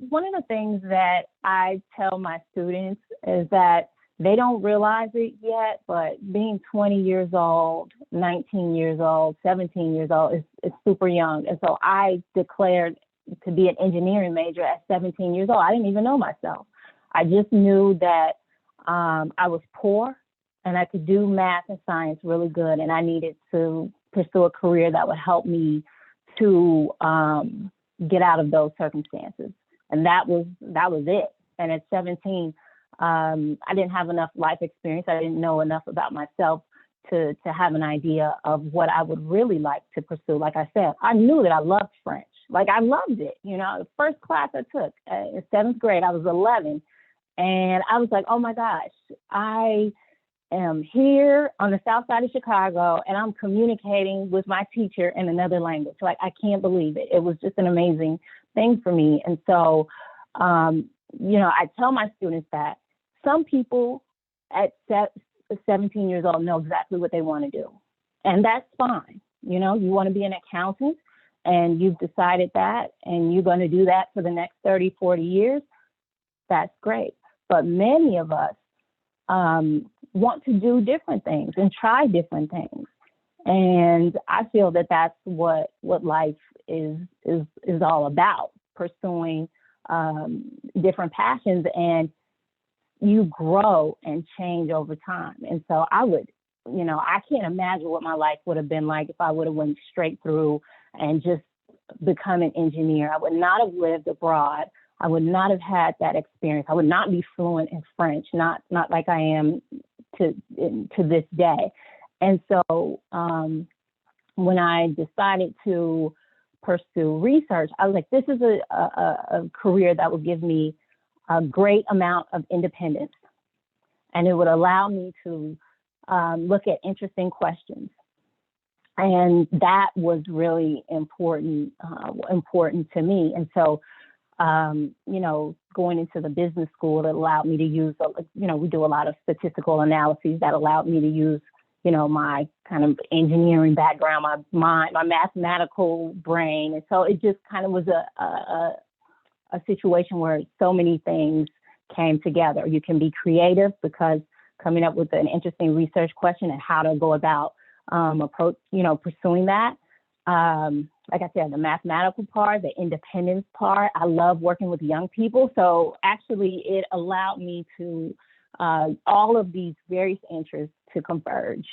one of the things that I tell my students is that they don't realize it yet, but being 20 years old, 19 years old, 17 years old is super young. And so I declared to be an engineering major at 17 years old. I didn't even know myself. I just knew that I was poor and I could do math and science really good. And I needed to pursue a career that would help me to get out of those circumstances. And that was it. And at 17, I didn't have enough life experience. I didn't know enough about myself to have an idea of what I would really like to pursue. Like I said, I knew that I loved French. Like I loved it. The first class I took in seventh grade, I was 11. And I was like, oh my gosh, I am here on the south side of Chicago and I'm communicating with my teacher in another language. Like, I can't believe it. It was just an amazing thing for me. And so, I tell my students that some people at 17 years old know exactly what they want to do. And that's fine. You want to be an accountant and you've decided that and you're going to do that for the next 30, 40 years. That's great. But many of us want to do different things and try different things. And I feel that that's what life is all about, pursuing different passions, and you grow and change over time. And so I can't imagine what my life would have been like if I would have went straight through and just become an engineer. I would not have lived abroad. I would not have had that experience. I would not be fluent in French, not like I am to this day. And so when I decided to pursue research, I was like, this is a career that will give me a great amount of independence. And it would allow me to look at interesting questions. And that was really important to me. And so going into the business school, it allowed me to use, we do a lot of statistical analyses that allowed me to use, my kind of engineering background, my mathematical brain. And so it just kind of was a situation where so many things came together. You can be creative because coming up with an interesting research question and how to go about pursuing that. Like I said, the mathematical part, the independence part, I love working with young people. So actually it allowed me to all of these various interests to converge.